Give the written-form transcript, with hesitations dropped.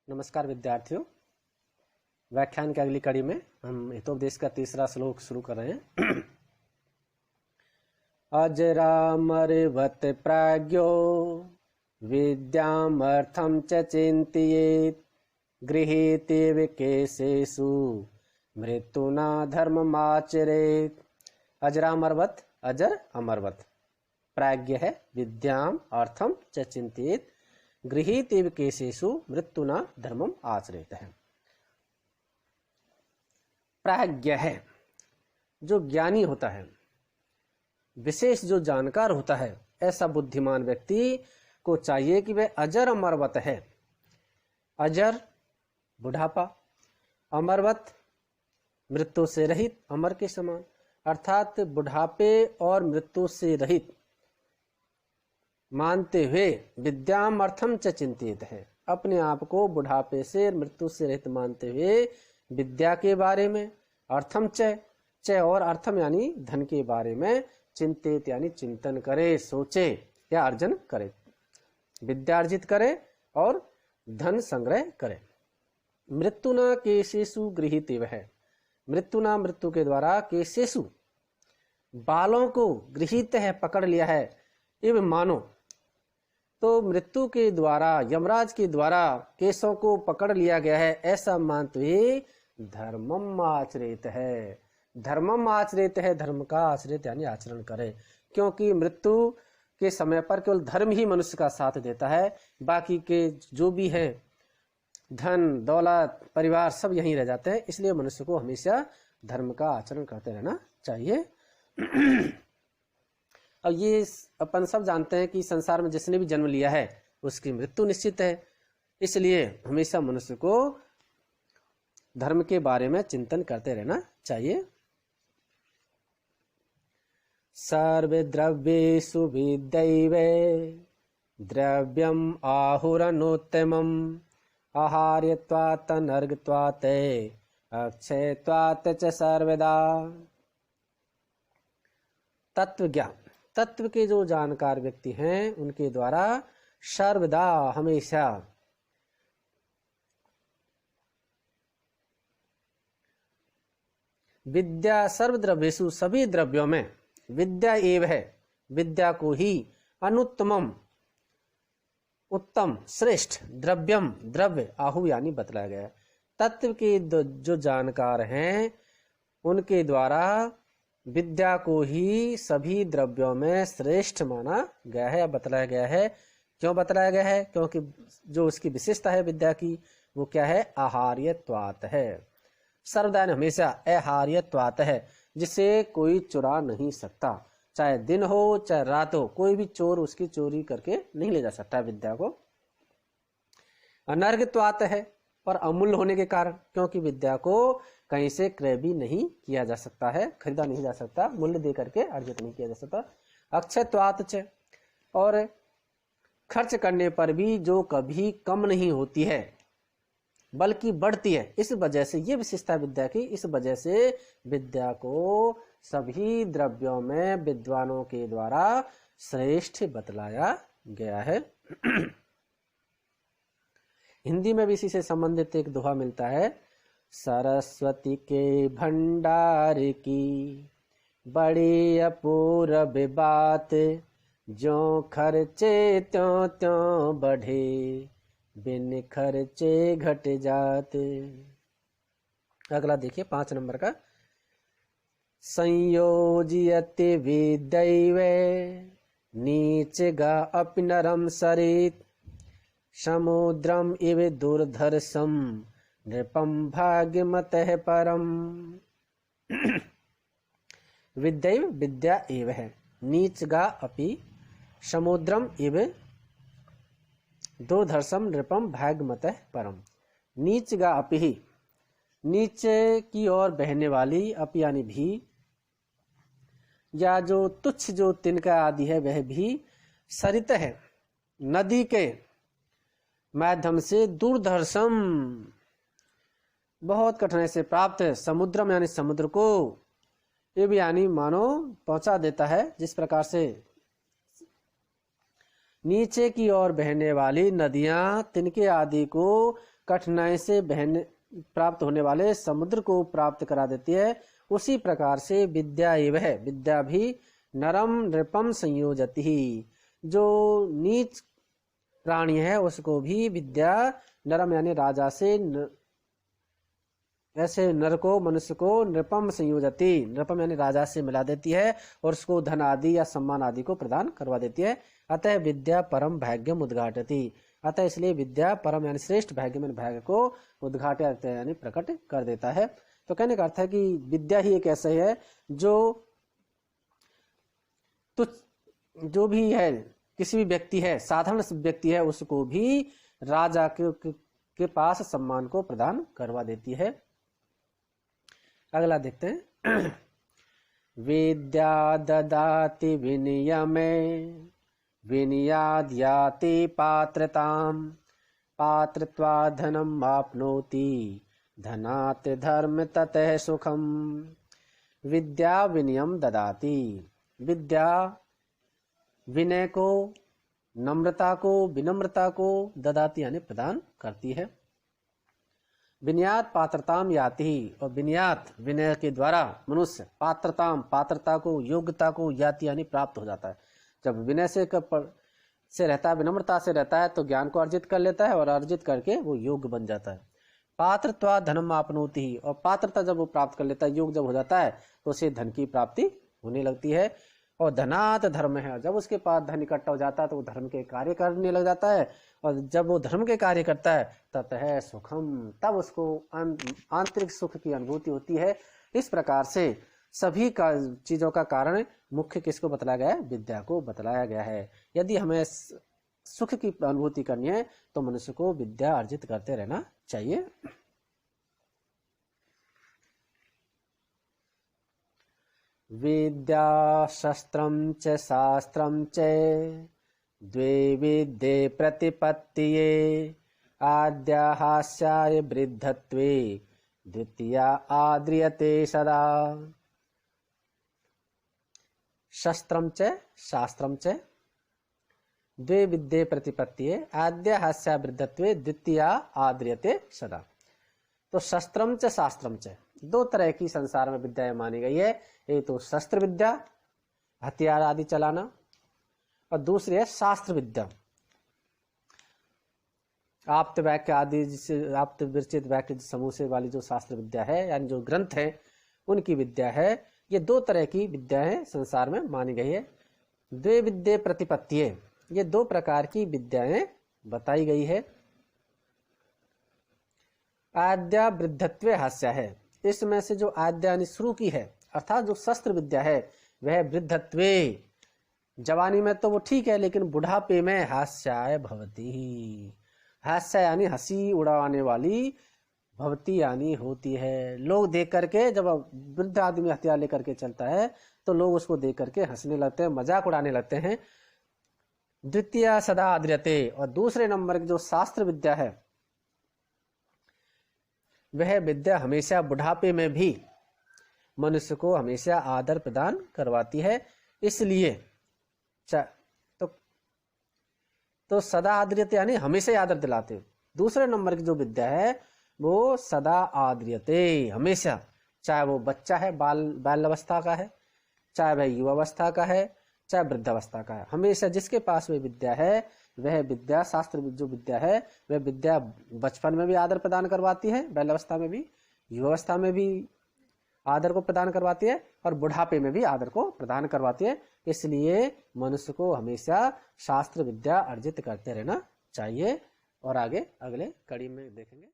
नमस्कार विद्यार्थियों। व्याख्यान की अगली कड़ी में हम हितोपदेश का तीसरा श्लोक शुरू कर रहे हैं। अजरामरवत प्राज्ञो विद्यामर्थं च चिन्तयेत् गृहीते विकेशेषु मृत्युना धर्ममाचरेत्। अजरामरवत, अजर अमरवत, प्राज्ञ है विद्याम अर्थम च चिन्तयेत् गृहीते विकेशेषु मृत्युना धर्मम आचरेत है। प्राज्ञ है जो ज्ञानी होता है, विशेष जो जानकार होता है, ऐसा बुद्धिमान व्यक्ति को चाहिए कि वह अजर अमरवत है। अजर बुढ़ापा, अमरवत मृत्यु से रहित, अमर के समान, अर्थात बुढ़ापे और मृत्यु से रहित मानते हुए विद्याम अर्थम च चिंतित है। अपने आप को बुढ़ापे से मृत्यु से रहित मानते हुए विद्या के बारे में, अर्थम च और अर्थम यानी धन के बारे में चिंतित यानी चिंतन करे, सोचे या अर्जन करे, विद्या अर्जित करे और धन संग्रह करे। मृत्युना केशेषु गृहीत है, मृत्युना मृत्यु के द्वारा, केशेषु बालों को, गृहीत है पकड़ लिया है, इव मानो तो मृत्यु के द्वारा, यमराज के द्वारा केशों को पकड़ लिया गया है, ऐसा मानते हुए धर्मम आचरित है। धर्मम आचरित है, धर्म का आचरित यानी आचरण करे, क्योंकि मृत्यु के समय पर केवल धर्म ही मनुष्य का साथ देता है, बाकी के जो भी है धन दौलत परिवार सब यहीं रह जाते हैं। इसलिए मनुष्य को हमेशा धर्म का आचरण करते रहना चाहिए। अब ये अपन सब जानते हैं कि संसार में जिसने भी जन्म लिया है उसकी मृत्यु निश्चित है, इसलिए हमेशा मनुष्य को धर्म के बारे में चिंतन करते रहना चाहिए। सर्वे द्रव्येषु विद्यैवे द्रव्यम आहुरनोत्तमम् आहार्यत्वात् नर्गत्वात् अक्षयत्वात् च सर्वदा। तत्व ज्ञान, तत्व के जो जानकार व्यक्ति हैं उनके द्वारा सर्वदा हमेशा विद्या सर्वद्रव्येषु सभी द्रव्यों में, विद्या एव है विद्या को ही, अनुत्तमम उत्तम श्रेष्ठ, द्रव्यम द्रव्य, आहु यानी बतलाया गया है। तत्व के जो जानकार हैं उनके द्वारा विद्या को ही सभी द्रव्यों में श्रेष्ठ माना गया है या बतलाया गया है। क्यों बतलाया गया है? क्योंकि जो उसकी विशेषता है विद्या की वो क्या है? आहार्यत्वात् है। सर्वदा हमेशा आहार्यत्वात् है, जिसे कोई चुरा नहीं सकता, चाहे दिन हो चाहे रात हो, कोई भी चोर उसकी चोरी करके नहीं ले जा सकता विद्या को। अनर्घत्वात् है, और अमूल्य होने के कारण, क्योंकि विद्या को कहीं से क्रय भी नहीं किया जा सकता है, खरीदा नहीं जा सकता, मूल्य दे करके अर्जित नहीं किया जा सकता। अक्षयत्वात् च, और खर्च करने पर भी जो कभी कम नहीं होती है बल्कि बढ़ती है। इस वजह से ये विशेषता विद्या की, इस वजह से विद्या को सभी द्रव्यों में विद्वानों के द्वारा श्रेष्ठ बतलाया गया है। हिंदी में भी इसी से संबंधित एक दोहा मिलता है, सरस्वती के भंडार की बड़ी अपूर्व बात, जो खर्चे त्यों त्यों बढ़े, बिन खर्चे घट जात। अगला देखिए 5 नंबर का, संयोजयते विदैवे नीच गा अपि नरम सरित, समुद्रम इव दुर्धर्षम नृपम भाग्यमतः परम। विद्यैव विद्या एव है, नीच गा अपि समुद्रम इव दुर्धर्षम नृपम भाग्यमतः परम। नीच गा अपि ही, नीचे की ओर बहने वाली, अपि यानी भी, या जो तुच्छ जो तिनका आदि है वह भी, सरित है नदी के माध्यम से, दूरदर्शम बहुत कठिनाई से प्राप्त है, समुद्रम यानी समुद्र को, ये भी यानी मानो पहुंचा देता है। जिस प्रकार से नीचे की ओर बहने वाली नदियां तिनके आदि को कठिनाई से बहने प्राप्त होने वाले समुद्र को प्राप्त करा देती है, उसी प्रकार से विद्या एवं है, विद्या भी नरम नृपम संयोजति ही, जो नीच प्राणी है उसको भी विद्या नरम यानी राजा से ऐसे नर को मनुष्य को नृपम संयोजति, नृपम यानी राजा से मिला देती है और उसको धन आदि या सम्मान आदि को प्रदान करवा देती है। अतः विद्या परम भाग्यम उद्घाटति, अतः इसलिए विद्या परम यानी श्रेष्ठ भाग्य में भाग्य को उद्घाटित यानी प्रकट कर देता है। तो कहने का अर्थ है कि विद्या ही एक ऐसा है जो भी है, किसी भी व्यक्ति है, साधारण व्यक्ति है, उसको भी राजा के पास सम्मान को प्रदान करवा देती है। अगला देखते हैं। विद्या ददाति विनियमे विनियाद्याति पात्रताम पात्रत्वा धनम आपनोति धनात् धर्म ततः सुखम। विद्या विनियम ददाति, विद्या विनय को, नम्रता को, विनम्रता को ददाती यानी प्रदान करती है। विनयात पात्रताम याति, और विनयात विनय के द्वारा मनुष्य पात्रताम पात्रता को, योग्यता को याति यानी प्राप्त हो जाता है। जब विनय से रहता है, विनम्रता से रहता है तो ज्ञान को अर्जित कर लेता है और अर्जित करके वो योग्य बन जाता है। पात्रत्वा धनम आपनोति ही, और पात्रता जब वो प्राप्त कर लेता है, योग्य जब हो जाता है तो उसे धन की प्राप्ति होने लगती है। और धनात धर्म है, जब उसके पास धन इकट्ठा हो जाता है तो वो धर्म के कार्य करने लग जाता है, और जब वो धर्म के कार्य करता है ततः सुखम, तब उसको आंतरिक सुख की अनुभूति होती है। इस प्रकार से सभी का चीजों का कारण मुख्य किसको बतलाया गया है? विद्या को बतलाया गया है। यदि हमें सुख की अनुभूति करनी है तो मनुष्य को विद्या अर्जित करते रहना चाहिए। विद्या शस्त्रम च शास्त्रम च द्वे विद्ये प्रतिपत्तिये आद्या हास्याय वृद्धत्वे द्वितीया आद्रियते सदा। शस्त्रम च शास्त्रम च द्वे विद्ये प्रतिपत्तिये आद्या हास्या वृद्धत्वे द्वितीया आद्रियते सदा। तो शस्त्रम च शास्त्रम च, दो तरह की संसार में विद्याएं मानी गई है। एक तो शस्त्र विद्या, हथियार आदि चलाना, और दूसरी है शास्त्र विद्या, आप्त वाक्य आदि, जिसे आप्त विरचित वाक्य समूह से वाली जो शास्त्र विद्या है, यानी जो ग्रंथ है उनकी विद्या है। ये दो तरह की विद्याएं संसार में मानी गई है। द्वे विद्ये प्रतिपत्तिये, ये दो प्रकार की विद्याएं बताई गई है। आद्या वृद्धत्वे हास्य है, इसमें से जो आद्या यानी शुरू की है, अर्थात जो शस्त्र विद्या है वह वृद्धत्वे, जवानी में तो वो ठीक है, लेकिन बुढ़ापे में हास्याय भवती, हास्य यानी हंसी उड़ाने वाली, भवती यानी होती है। लोग देख करके, जब वृद्ध आदमी हथियार लेकर के चलता है तो लोग उसको देख करके हंसने लगते हैं, मजाक उड़ाने लगते हैं। द्वितीय सदा आद्रियते, और दूसरे नंबर की जो शास्त्र विद्या है वह विद्या हमेशा बुढ़ापे में भी मनुष्य को हमेशा आदर प्रदान करवाती है। इसलिए तो सदा आद्रियते यानी हमेशा आदर दिलाते। दूसरे नंबर की जो विद्या है वो सदा आद्रियते, हमेशा, चाहे वो बच्चा है, बाल अवस्था का है, चाहे वह युवावस्था का है, चाहे वृद्धावस्था का है, हमेशा जिसके पास वह विद्या है वह विद्या, शास्त्र जो विद्या है वह विद्या बचपन में भी आदर प्रदान करवाती है, बाल्यावस्था में भी, युवावस्था में भी आदर को प्रदान करवाती है, और बुढ़ापे में भी आदर को प्रदान करवाती है। इसलिए मनुष्य को हमेशा शास्त्र विद्या अर्जित करते रहना चाहिए। और आगे अगले कड़ी में देखेंगे।